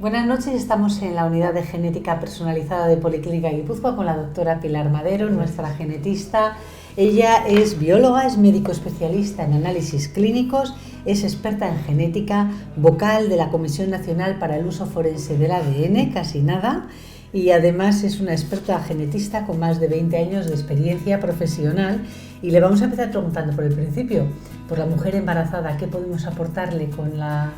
Buenas noches, estamos en la unidad de genética personalizada de Policlínica Guipúzcoa con la doctora Pilar Madero, nuestra genetista. Ella es bióloga, es médico especialista en análisis clínicos, es experta en genética, vocal de la Comisión Nacional para el Uso Forense del ADN, casi nada, y además es una experta genetista con más de 20 años de experiencia profesional. Y le vamos a empezar preguntando por el principio, por la mujer embarazada, ¿qué podemos aportarle con las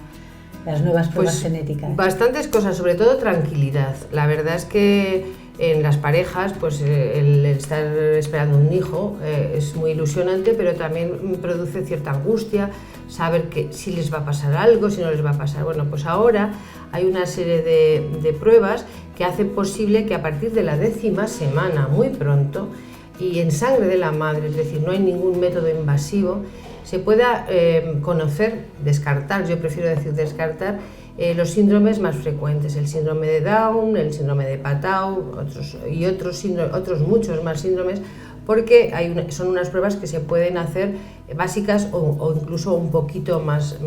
nuevas pruebas genéticas? Bastantes cosas, sobre todo tranquilidad. La verdad es que en las parejas, pues el estar esperando un hijo es muy ilusionante, pero también produce cierta angustia, saber que si les va a pasar algo, si no les va a pasar. Bueno, pues ahora hay una serie de pruebas que hacen posible que a partir de la 10ª semana, muy pronto, y en sangre de la madre, es decir, no hay ningún método invasivo, se pueda conocer, descartar, yo prefiero decir descartar, los síndromes más frecuentes, el síndrome de Down, el síndrome de Patau, otros muchos más síndromes, porque son unas pruebas que se pueden hacer básicas o incluso un poquito más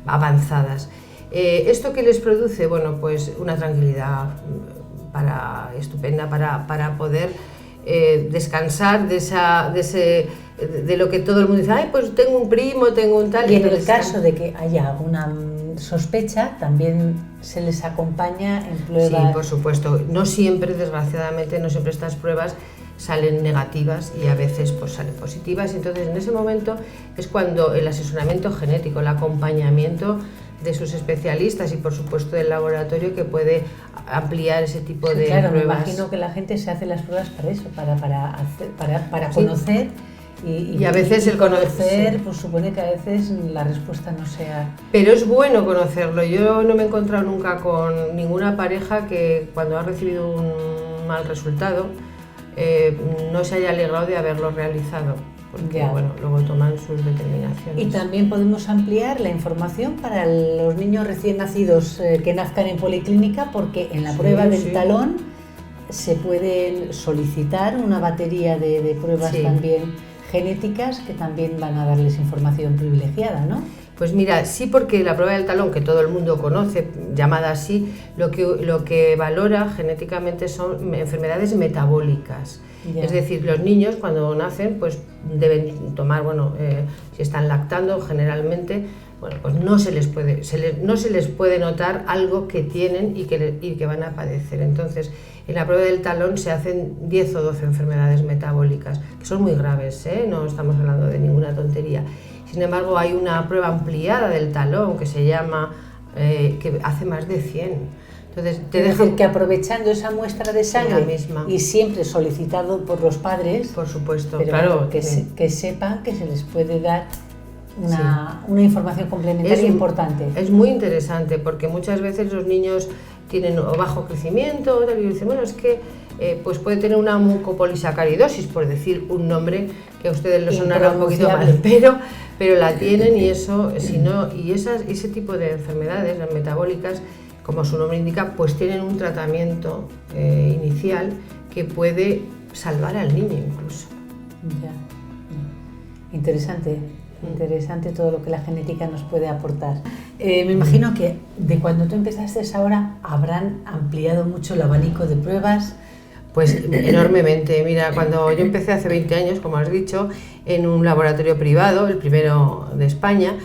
avanzadas. ¿Esto qué les produce? Bueno, pues una tranquilidad estupenda para poder descansar de lo que todo el mundo dice, ay, pues tengo un primo, tengo un tal. Y en el caso de que haya alguna sospecha, también se les acompaña en pruebas. Sí, por supuesto. No siempre, desgraciadamente, no siempre estas pruebas salen negativas y a veces pues salen positivas. Entonces, en ese momento es cuando el asesoramiento genético, el acompañamiento de sus especialistas y por supuesto del laboratorio que puede ampliar ese tipo de pruebas. Me imagino que la gente se hace las pruebas para eso, para conocer. Y a veces el conocer, pues supone que a veces la respuesta no sea... Pero es bueno conocerlo. Yo no me he encontrado nunca con ninguna pareja que cuando ha recibido un mal resultado no se haya alegrado de haberlo realizado, porque bueno, luego toman sus determinaciones. Y también podemos ampliar la información para los niños recién nacidos que nazcan en Policlínica, porque en la prueba del talón se pueden solicitar una batería de pruebas también genéticas que también van a darles información privilegiada, ¿no? Pues mira, sí, porque la prueba del talón, que todo el mundo conoce, llamada así, lo que valora genéticamente son enfermedades metabólicas. Es decir, los niños cuando nacen pues deben tomar, si están lactando generalmente, bueno, pues no se les puede notar algo que tienen y que van a padecer. Entonces, en la prueba del talón se hacen 10 o 12 enfermedades metabólicas, que son muy graves, no estamos hablando de ninguna tontería. Sin embargo, hay una prueba ampliada del talón que se llama, que hace más de 100. Entonces, decir que aprovechando esa muestra de sangre y siempre solicitado por los padres, por supuesto, pero claro, que sepan que se les puede dar una información complementaria importante. Es muy interesante porque muchas veces los niños tienen bajo crecimiento y dicen, bueno, es que pues puede tener una mucopolisacaridosis, por decir un nombre que a ustedes les sonará un poquito mal, pero la tienen y ese tipo de enfermedades, las metabólicas, como su nombre indica, pues tienen un tratamiento inicial que puede salvar al niño incluso. Interesante todo lo que la genética nos puede aportar. Me imagino que de cuando tú empezaste ahora habrán ampliado mucho el abanico de pruebas. Pues enormemente. Mira, cuando yo empecé hace 20 años, como has dicho, en un laboratorio privado, el primero de España,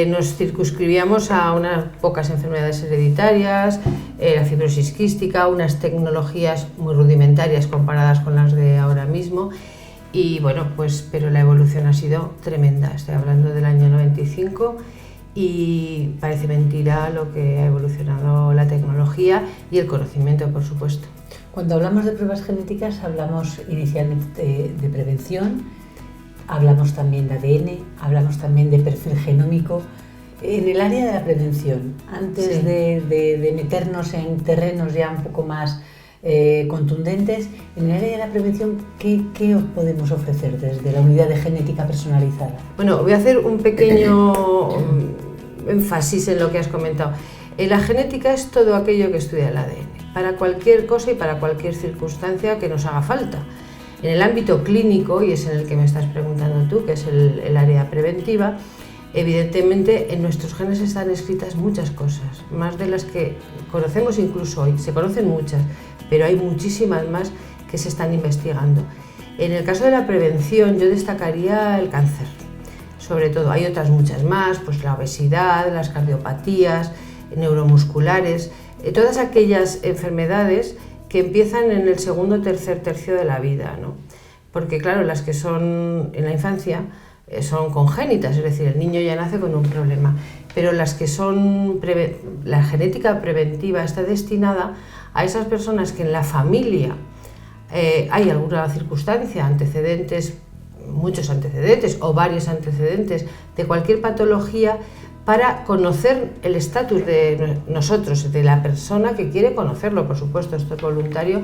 nos circunscribíamos a unas pocas enfermedades hereditarias, la fibrosis quística, unas tecnologías muy rudimentarias comparadas con las de ahora mismo. Y bueno, pues, pero la evolución ha sido tremenda. Estoy hablando del año 95 y parece mentira lo que ha evolucionado la tecnología y el conocimiento, por supuesto. Cuando hablamos de pruebas genéticas, hablamos inicialmente de prevención, hablamos también de ADN, hablamos también de perfil genómico. En el área de la prevención, antes de meternos en terrenos ya un poco más contundentes, en el área de la prevención, ¿qué os podemos ofrecer desde la unidad de genética personalizada? Bueno, voy a hacer un pequeño énfasis en lo que has comentado. La genética es todo aquello que estudia el ADN, para cualquier cosa y para cualquier circunstancia que nos haga falta. En el ámbito clínico, y es en el que me estás preguntando tú, que es el área preventiva, Evidentemente en nuestros genes están escritas muchas cosas, más de las que conocemos incluso hoy. Se conocen muchas, pero hay muchísimas más que se están investigando. En el caso de la prevención yo destacaría el cáncer, sobre todo. Hay otras muchas más, pues la obesidad, las cardiopatías, neuromusculares, todas aquellas enfermedades que empiezan en el segundo o tercer tercio de la vida, ¿no? Porque claro, las que son en la infancia son congénitas, es decir, el niño ya nace con un problema, pero las que son, la genética preventiva está destinada a esas personas que en la familia hay alguna circunstancia, antecedentes, muchos antecedentes o varios antecedentes de cualquier patología, para conocer el estatus de nosotros, de la persona que quiere conocerlo, por supuesto, esto es voluntario,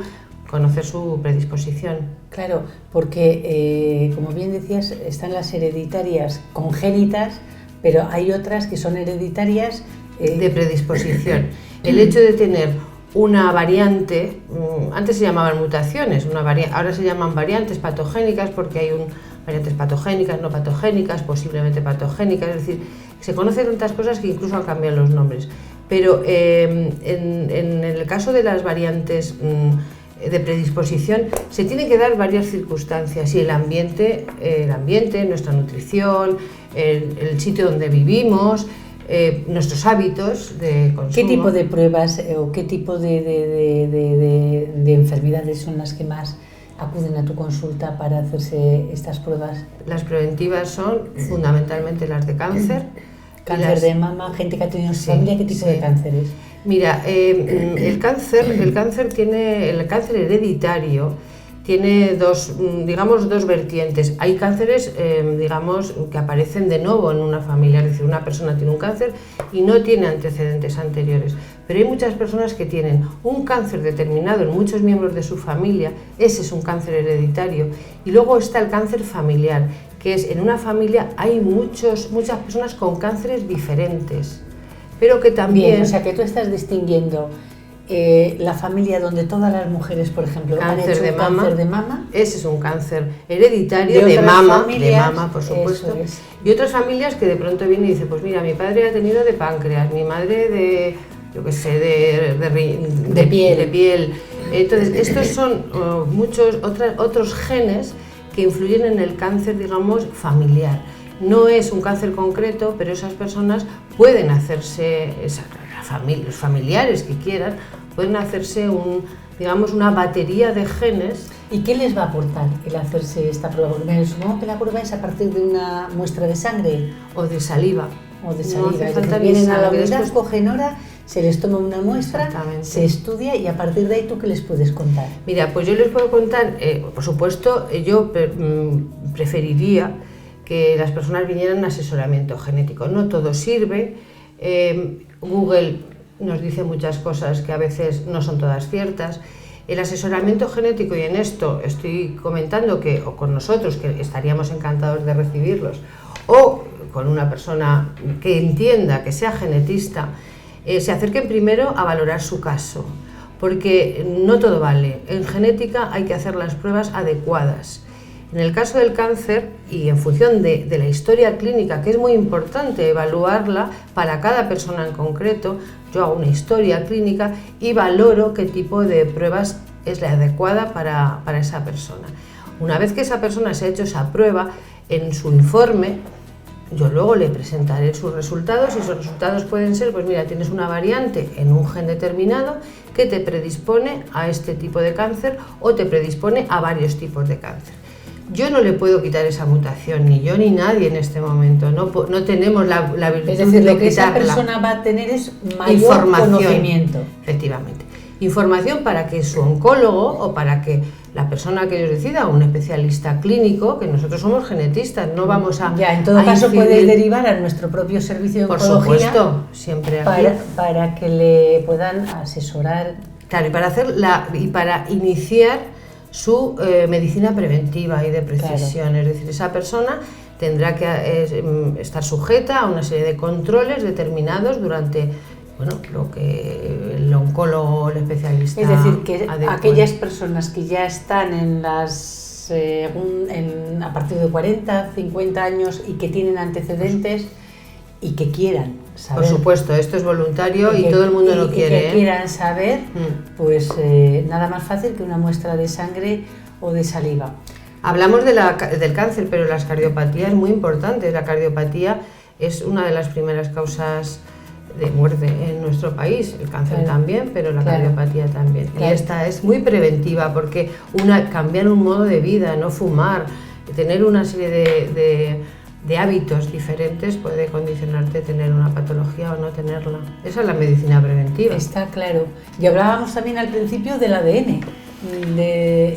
conocer su predisposición. Claro, porque como bien decías, están las hereditarias congénitas, pero hay otras que son hereditarias de predisposición. El hecho de tener una variante, antes se llamaban mutaciones, ahora se llaman variantes patogénicas porque hay variantes patogénicas, no patogénicas, posiblemente patogénicas, es decir, se conocen tantas cosas que incluso han cambiado los nombres. Pero en el caso de las variantes de predisposición se tienen que dar varias circunstancias, y el ambiente, nuestra nutrición, el sitio donde vivimos, nuestros hábitos de consumo. ¿Qué tipo de pruebas o qué tipo de enfermedades son las que más acuden a tu consulta para hacerse estas pruebas? Las preventivas son fundamentalmente las de cáncer. Cáncer de mama, gente que ha tenido familia, ¿qué tipo de cánceres? Mira, el cáncer hereditario tiene dos vertientes. Hay cánceres, que aparecen de nuevo en una familia, es decir, una persona tiene un cáncer y no tiene antecedentes anteriores. Pero hay muchas personas que tienen un cáncer determinado en muchos miembros de su familia, ese es un cáncer hereditario. Y luego está el cáncer familiar, que es en una familia hay muchas personas con cánceres diferentes, pero que también... Bien, o sea que tú estás distinguiendo la familia donde todas las mujeres, por ejemplo, han hecho cáncer de mama. Ese es un cáncer hereditario de mama, por supuesto. Es. Y otras familias que de pronto vienen y dicen, pues mira, mi padre ha tenido de páncreas, mi madre de piel. Entonces, estos son muchos otros genes que influyen en el cáncer, familiar. No es un cáncer concreto, pero esas personas pueden hacerse, los familiares que quieran, pueden hacerse una batería de genes. ¿Y qué les va a aportar el hacerse esta prueba? Supongo que la prueba es a partir de una muestra de sangre. O de saliva. No hace falta vienen a la unidad, cogen hora, se les toma una muestra, se estudia, y a partir de ahí, ¿tú qué les puedes contar? Mira, pues yo les puedo contar, por supuesto, yo preferiría que las personas vinieran a asesoramiento genético. No todo sirve. Google nos dice muchas cosas que a veces no son todas ciertas. El asesoramiento genético, y en esto estoy comentando que o con nosotros, que estaríamos encantados de recibirlos, o con una persona que entienda, que sea genetista, se acerquen primero a valorar su caso, porque no todo vale. En genética hay que hacer las pruebas adecuadas. En el caso del cáncer, y en función de la historia clínica, que es muy importante evaluarla para cada persona en concreto, yo hago una historia clínica y valoro qué tipo de pruebas es la adecuada para esa persona. Una vez que esa persona se ha hecho esa prueba, en su informe, yo luego le presentaré sus resultados, y esos resultados pueden ser, pues mira, tienes una variante en un gen determinado que te predispone a este tipo de cáncer o te predispone a varios tipos de cáncer. Yo no le puedo quitar esa mutación, ni yo ni nadie en este momento, no tenemos la virtud es decir, de lo que quitarla. Esa persona va a tener es mayor conocimiento. Efectivamente. Información para que su oncólogo, o para que la persona que ellos decida, un especialista clínico, que nosotros somos genetistas, no vamos a... Ya, en todo caso puedes derivar a nuestro propio servicio de oncología. Por supuesto, siempre aquí. Para que le puedan asesorar. Claro, y para iniciar su medicina preventiva y de precisión. Claro. Es decir, esa persona tendrá que estar sujeta a una serie de controles determinados durante lo que el oncólogo o el especialista. Es decir, que aquellas personas que ya están a partir de 40, 50 años y que tienen antecedentes, y que quieran saber. Por supuesto, esto es voluntario y todo el mundo lo quiere. Y que quieran saber, pues nada más fácil que una muestra de sangre o de saliva. Hablamos del cáncer, pero las cardiopatías es muy importante. La cardiopatía es una de las primeras causas de muerte en nuestro país, el cáncer también, pero la cardiopatía también. Y esta es muy preventiva porque cambiar un modo de vida, no fumar, tener una serie de hábitos diferentes puede condicionarte a tener una patología o no tenerla. Esa es la medicina preventiva. Está claro. Y hablábamos también al principio del ADN. Del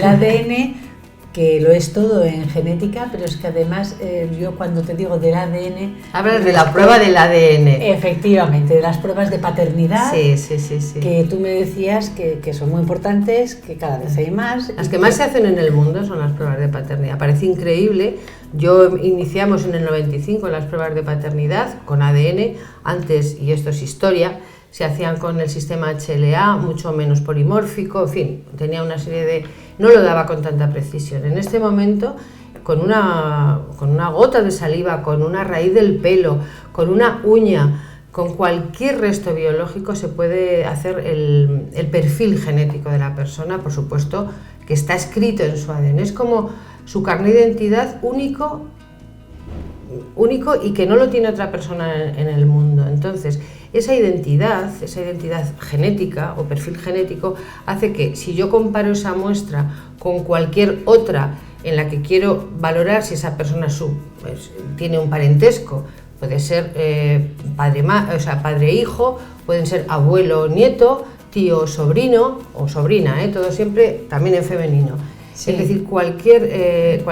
ADN, que lo es todo en genética, pero es que además yo cuando te digo del ADN... Hablas de la prueba del ADN. Efectivamente, de las pruebas de paternidad, sí. Que tú me decías que son muy importantes, que cada vez hay más. Las que más se hacen en el mundo son las pruebas de paternidad. Parece increíble. Iniciamos en el 95 las pruebas de paternidad con ADN, antes, y esto es historia, se hacían con el sistema HLA, mucho menos polimórfico, en fin, tenía una serie de... no lo daba con tanta precisión. En este momento, con una gota de saliva, con una raíz del pelo, con una uña, con cualquier resto biológico se puede hacer el perfil genético de la persona, por supuesto, que está escrito en su ADN. Es como su carnet de identidad único y que no lo tiene otra persona en el mundo. Entonces, esa identidad genética o perfil genético hace que si yo comparo esa muestra con cualquier otra en la que quiero valorar si esa persona tiene un parentesco, puede ser padre-hijo, pueden ser abuelo-nieto, tío-sobrino o sobrina, todo siempre también en femenino. Sí. Es decir, cualquier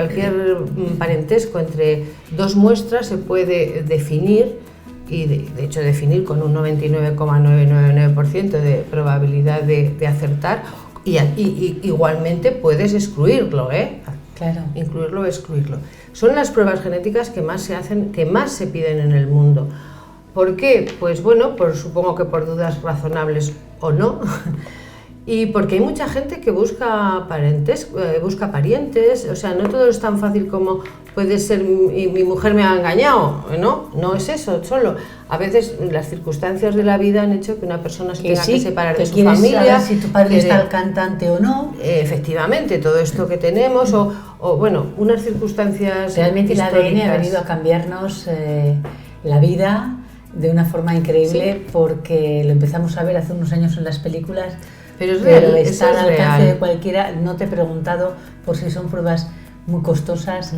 parentesco entre dos muestras se puede definir y de hecho definir con un 99,999% de probabilidad de acertar y igualmente puedes excluirlo, Claro. Incluirlo o excluirlo. Son las pruebas genéticas que más se hacen, que más se piden en el mundo. ¿Por qué? Pues bueno, supongo que por dudas razonables o no. Y porque hay mucha gente que busca parientes, o sea, no todo es tan fácil como puede ser mi mujer me ha engañado, no es eso solo. A veces las circunstancias de la vida han hecho que una persona se tenga que separar de su familia. Saber si tu padre está al cantante o no. Efectivamente, todo esto que tenemos, o bueno, unas circunstancias realmente históricas. El ADN ha venido a cambiarnos la vida de una forma increíble, porque lo empezamos a ver hace unos años en las películas. Pero es real, está al alcance de cualquiera. No te he preguntado por si son pruebas muy costosas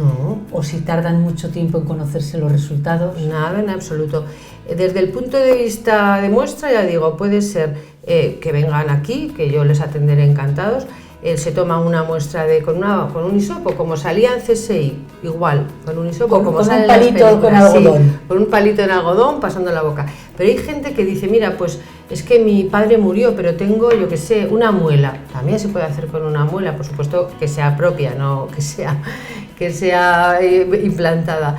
o si tardan mucho tiempo en conocerse los resultados. Nada, en absoluto. Desde el punto de vista de muestra, ya digo, puede ser que vengan aquí, que yo les atenderé encantados. Se toma una muestra con un hisopo, como salía en CSI, igual, con un hisopo, como con sale un palito con algodón. Sí, con un palito en algodón pasando la boca. Pero hay gente que dice, mira, pues es que mi padre murió, pero tengo, yo qué sé, una muela. También se puede hacer con una muela, por supuesto que sea propia, no que sea implantada.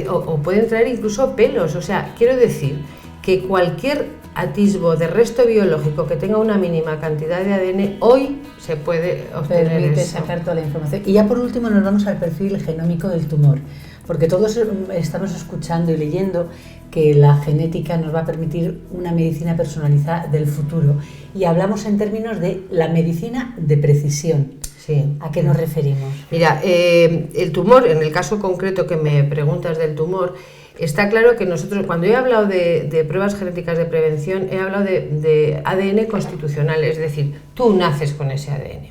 O pueden traer incluso pelos, o sea, quiero decir que cualquier atisbo de resto biológico que tenga una mínima cantidad de ADN, hoy se puede obtener. Permite sacar toda la información. Y ya por último nos vamos al perfil genómico del tumor, porque todos estamos escuchando y leyendo que la genética nos va a permitir una medicina personalizada del futuro, y hablamos en términos de la medicina de precisión. Sí. ¿A qué nos referimos? Mira, el tumor, en el caso concreto que me preguntas del tumor, está claro que nosotros, cuando he hablado de pruebas genéticas de prevención, he hablado de ADN constitucional, es decir, tú naces con ese ADN.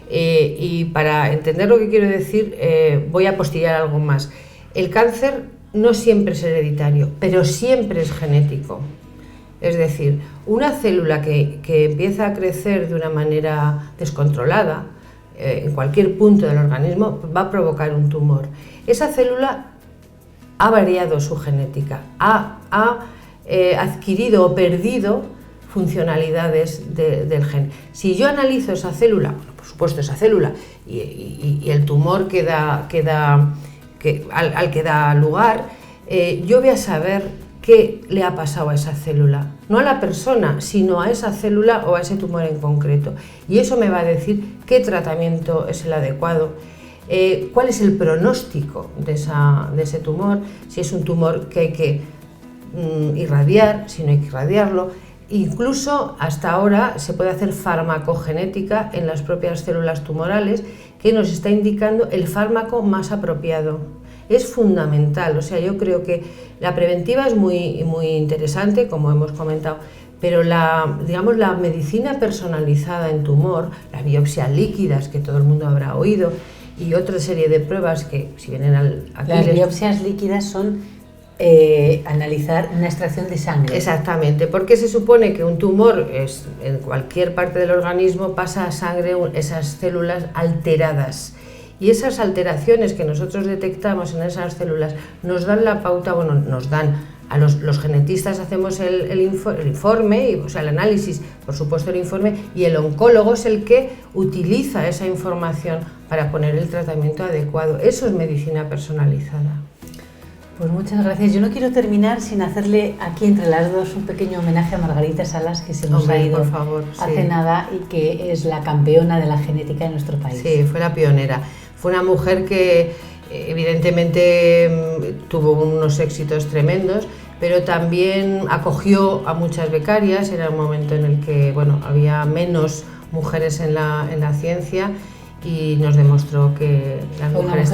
Y para entender lo que quiero decir, voy a apostillar algo más. El cáncer no siempre es hereditario, pero siempre es genético. Es decir, una célula que empieza a crecer de una manera descontrolada, en cualquier punto del organismo, va a provocar un tumor. Esa célula ha variado su genética, ha adquirido o perdido funcionalidades del gen. Si yo analizo esa célula, bueno, por supuesto esa célula, y el tumor al que da lugar, yo voy a saber qué le ha pasado a esa célula, no a la persona, sino a esa célula o a ese tumor en concreto. Y eso me va a decir qué tratamiento es el adecuado. cuál es el pronóstico de ese tumor, si es un tumor que hay que irradiar, si no hay que irradiarlo. Incluso hasta ahora se puede hacer farmacogenética en las propias células tumorales que nos está indicando el fármaco más apropiado. Es fundamental, o sea, yo creo que la preventiva es muy interesante, como hemos comentado, pero digamos, la medicina personalizada en tumor, las biopsias líquidas que todo el mundo habrá oído y otra serie de pruebas que si vienen aquí... Las biopsias líquidas son analizar una extracción de sangre. Exactamente, porque se supone que un tumor en cualquier parte del organismo pasa a sangre esas células alteradas. Y esas alteraciones que nosotros detectamos en esas células nos dan la pauta, bueno, nos dan a los genetistas, hacemos el informe, o sea, el análisis, por supuesto el informe, y el oncólogo es el que utiliza esa información para poner el tratamiento adecuado. Eso es medicina personalizada. Pues muchas gracias. Yo no quiero terminar sin hacerle aquí entre las dos un pequeño homenaje a Margarita Salas, que se nos ha ido por favor, hace nada y que es la campeona de la genética en nuestro país. Sí, fue la pionera. Fue una mujer que evidentemente tuvo unos éxitos tremendos, pero también acogió a muchas becarias. Era un momento en el que había menos mujeres en la ciencia y nos demostró que las mujeres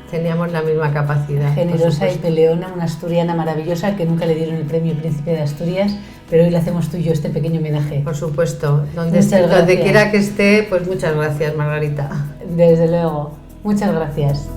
teníamos la misma capacidad. Generosa y peleona, una asturiana maravillosa que nunca le dieron el premio Príncipe de Asturias, pero hoy le hacemos tú y yo este pequeño homenaje. Por supuesto, donde quiera que esté, pues muchas gracias, Margarita. Desde luego, muchas gracias.